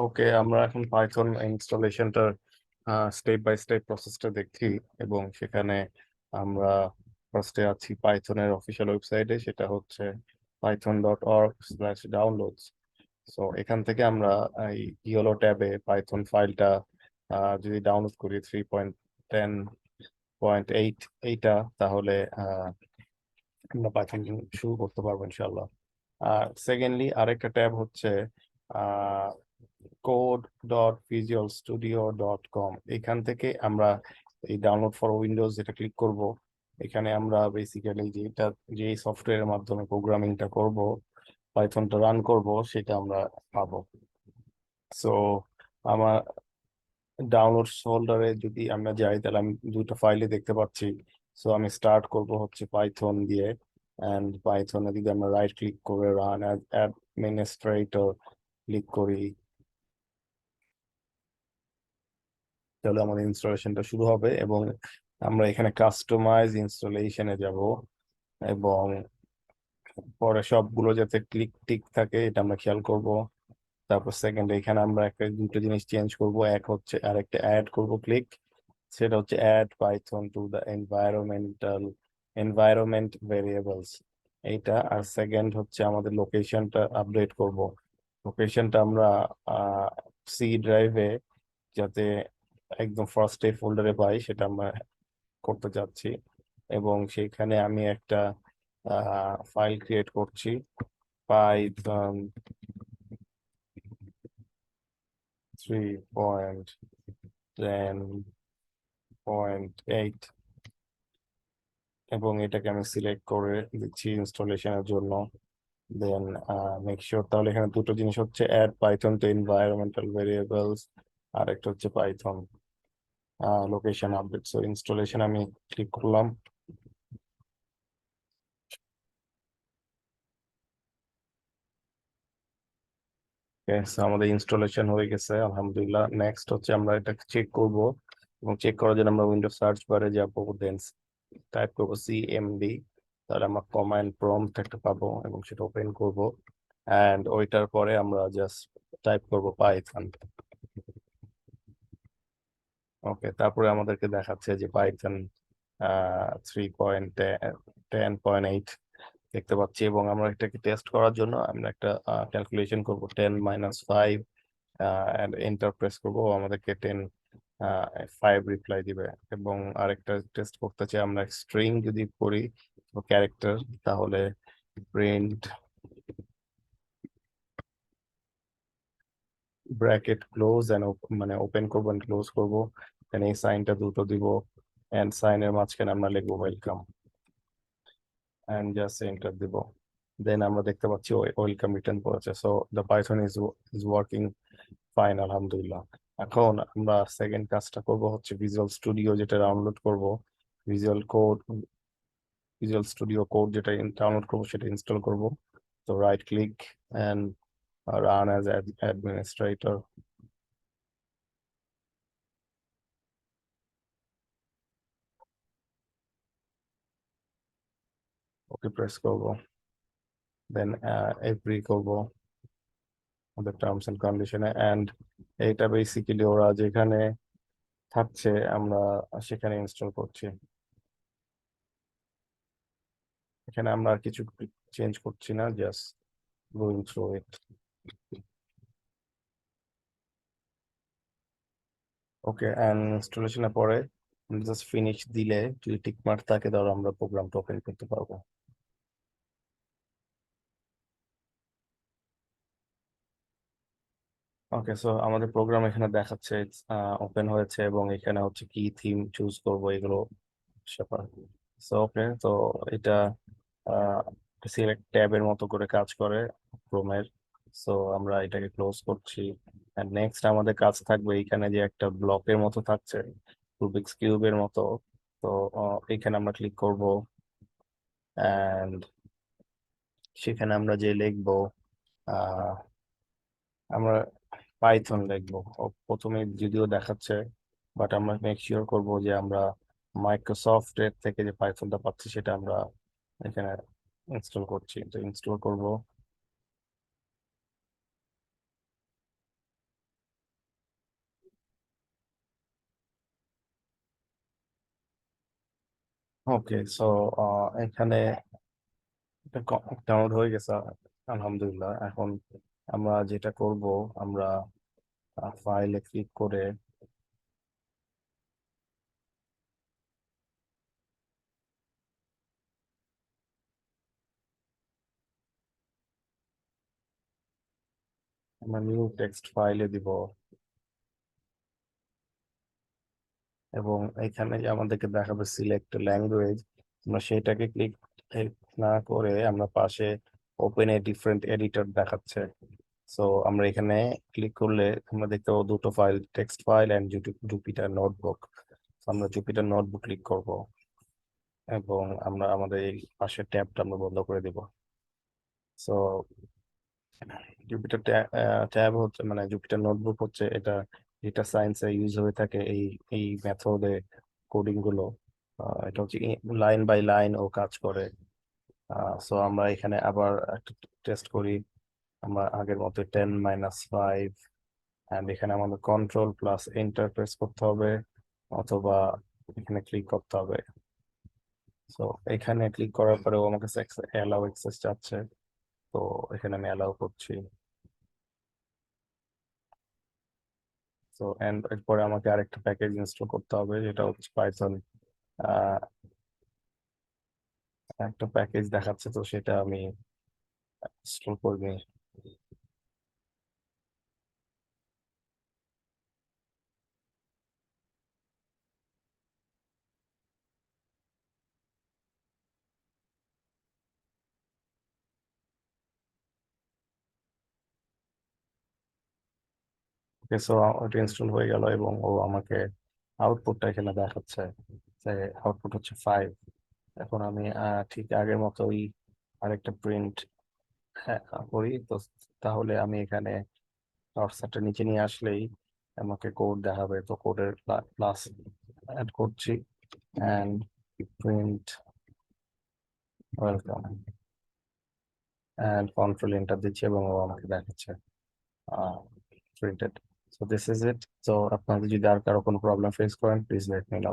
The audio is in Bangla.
ওকে, আমরা এখন পাইথন ইনস্টলেশনটার স্টেপ বাই স্টেপ প্রসেসটা দেখছি। এবং সেখানে আমরা ফার্স্টে আছি পাইথনের অফিসিয়াল ওয়েবসাইটে, সেটা হচ্ছে python.org/downloads। সো এখান থেকে আমরা এই ইয়েলো ট্যাবে পাইথন ফাইলটা যদি ডাউনলোড করি 3.10.8 এইটা, তাহলে আমরা পাইথন শুরু করতে পারবো ইনশাল্লাহ। আর সেকেন্ডলি আরেকটা ট্যাব হচ্ছে code.visualstudio.com। এখান থেকে আমরা এই ডাউনলোড ফর উইন্ডোজ যেটা ক্লিক করব, এখানে আমরা বেসিক্যালি যে সফটওয়্যারের মাধ্যমে প্রোগ্রামিংটা করব, পাইথনটা রান করব, সেটা আমরা পাবো। সো আমার ডাউনলোডস ফোল্ডারে যদি আমরা যাই, তাহলে আমি দুটো ফাইলে দেখতে পাচ্ছি। সো আমি স্টার্ট করব হচ্ছে পাইথন দিয়ে। অ্যান্ড পাইথনে যদি আমরা রাইট ক্লিক করে রান অ্যাজ অ্যাডমিনিস্ট্রেটর ক্লিক করি, তাহলে আমাদের ইনস্টলেশনটা শুরু হবে। এবং আমরা এখানে কাস্টমাইজ ইনস্টলেশনে যাব, এবং পরে সবগুলো যাতে ক্লিক টিক থাকে এটা আমরা খেয়াল করব। তারপর সেকেন্ড, এখানে আমরা একটা দুটো জিনিস চেঞ্জ করব। এক হচ্ছে আর একটা অ্যাড করব ক্লিক, সেটা হচ্ছে add Python to the environment variables এইটা। আর সেকেন্ড হচ্ছে আমাদের লোকেশনটা আপডেট করব। লোকেশনটা আমরা সি ড্রাইভে যাতে একদম ফার্স্ট এই ফোল্ডারে পাই, সেটা আমরা করতে যাচ্ছি। এবং সেইখানে আমি একটা ফাইল ক্রিয়েট করছি, পাইথন 3.10.8, এবং এটাকে আমি সিলেক্ট করে দিচ্ছি ইনস্টলেশনের জন্য। দেন মেক শিওর, তাহলে এখানে দুটো জিনিস হচ্ছে add Python to environmental variables, আর একটা হচ্ছে Python location update. So installation আমি ক্লিক করলাম। So আমাদের ইনস্টলেশন হয়ে গেছে আলহামদুলিল্লাহ। নেক্সট হচ্ছে আমরা এটা চেক করব, এবং চেক করার জন্য আমরা উইন্ডোজ সার্চ বারে যাব, দেন টাইপ করবো সিএমডি। তাহলে আমরা কমান্ড প্রম্পট একটা পাবো, এবং সেটা ওপেন করব। অ্যান্ড ওইটার পরে আমরা জাস্ট টাইপ করব পাইথন। ওকে, তারপরে আমাদেরকে দেখাচ্ছে যে পাইথন 3.10.8 দেখতে পাচ্ছি। এবং আমরা এটাকে টেস্ট করার জন্য আমরা একটা ক্যালকুলেশন করব, 10 - 5, এন্টার প্রেস করবো, আমাদেরকে 5 রিপ্লাই দিবে। এবং আরেকটা টেস্ট করতে চাই, আমরা স্ট্রিং যদি করি ক্যারেক্টার, তাহলে প্রিন্ট ব্র্যাকেট ক্লোজ এন্ড মানে ওপেন করবো এন্ড ক্লোজ করবো, then এই সাইনটা দুটো দিব, এন্ড সাইনের মাঝখানে আমরা লিখবো ওয়েলকাম, এন্ড জাস্ট এন্টার দিব। দেন আমরা দেখতে পাচ্ছি ওয়েলকাম রিটার্ন করেছে। So the python is working fine আলহামদুলিল্লাহ। এখন আমরা সেকেন্ড কাজটা করব হচ্ছে ভিজুয়াল স্টুডিও যেটা ডাউনলোড করব, visual code visual studio code যেটা ডাউনলোড করব সেটা ইনস্টল করব। তো right click and run as administrator, okay press করব। দেন এগ্রি করব আমাদের টার্মস এন্ড কন্ডিশনে। এন্ড এইটা বেসিক্যালি ওরা যেখানে থাকছে আমরা সেখানে ইনস্টল করছি। এখানে আমরা আর কিছু চেঞ্জ করছি না, just going through it. Okay, and ইনস্টলেশনের পরে জাস্ট ফিনিশ দিলে, যদি টিক মার্ক থাকে, তাহলে আমরা প্রোগ্রামটা ওপেন করতে পারবো। ওকে, সো আমাদের প্রোগ্রাম এখানে দেখাচ্ছে ওপেন হয়েছে, এবং এখানে হচ্ছে কি থিম চুজ করব এগুলো ব্যাপার। সো ওকে, তো এটা সিলেক্ট ট্যাবের মতো করে কাজ করে ক্রোমের। সো আমরা এটাকে ক্লোজ করছি। নেক্সট আমাদের কাজ থাকবে এখানে যে একটা ব্লকের মতো থাকছে, রুবিক্স কিউবের মতো। তো এখানে আমরা ক্লিক করব, অ্যান্ড সেখানে আমরা যে লিখবো, আহ আমরা পাইথন লিখবো। প্রথমে যদিও দেখাচ্ছে, বাট আমরা মেক শিওর করব যে আমরা মাইক্রোসফট এর থেকে যে পাইথনটা পাচ্ছি সেটা আমরা এখানে ইনস্টল করছি। তো ইনস্টল করব, ওকে, সো এখানে ডাউনলোড হয়ে গেছে আলহামদুলিল্লাহ। এখন আমরা যেটা করব, আমরা ফাইলে ক্লিক করে আমরা নিউ টেক্সট ফাইলে দিব, এবং এখানে যে আমাদেরকে দেখাবে সিলেক্ট ল্যাঙ্গুয়েজ, আমরা সেটাকে ক্লিক না করে আমরা পাশে ওপেন এ ডিফারেন্ট এডিটর দেখাচ্ছে। সো আমরা এখানে ক্লিক করলে আমরা দেখতে পাবো দুটো file, text file and Jupiter notebook. আমরা জুপিটার নোটবুক ক্লিক করব, এবং আমরা আমাদের এই পাশের ট্যাবটা আমরা বন্ধ করে দিব। সো জুপিটার ট্যাব হচ্ছে, মানে জুপিটার নোটবুক হচ্ছে এটা, ডেটা সায়েন্সে ইউজ হয়ে থাকে এই এই মেথডে কোডিং গুলো। এটা হচ্ছে লাইন বাই লাইন ও কাজ করে। সো আমরা এখানে আবার একটা টেস্ট করি। আমরা আগের মতো 10 - 5, অ্যান্ড এখানে আমাদের কন্ট্রোল প্লাস এন্টার প্রেস করতে হবে, অথবা এখানে ক্লিক করতে হবে। সো এখানে ক্লিক করার পরেও আমাকে অ্যালাউ অ্যাক্সেস চাচ্ছে, তো এখানে আমি অ্যালাউ করছি। তো এন্ড এরপরে আমাকে আরেকটা প্যাকেজ ইনস্টল করতে হবে, যেটা হচ্ছে পাইথন। একটা প্যাকেজ দেখাচ্ছে, তো সেটা আমি ইনস্টল করে নিই। ওকে, সো ওটা ইনস্টল হয়ে গেল, এবং ও আমাকে আউটপুটটা এখানে দেখাচ্ছে যে আউটপুট হচ্ছে 5। এখন আমি ঠিক আগের মতোই আরেকটা প্রিন্ট করি তো। তাহলে আমি এখানে কার্সারটা নিচে নিয়ে আসলেই আমাকে কোড দেখাবে, তো কোডের ক্লাস অ্যাড করছি, and print welcome, and control enter দিচ্ছি, এবং ও আমাকে দেখাচ্ছে printed. So this is it. তো আপনাদের যদি আর কারো কোনো প্রবলেম ফেস করেন, প্লিজ লেট মি নো।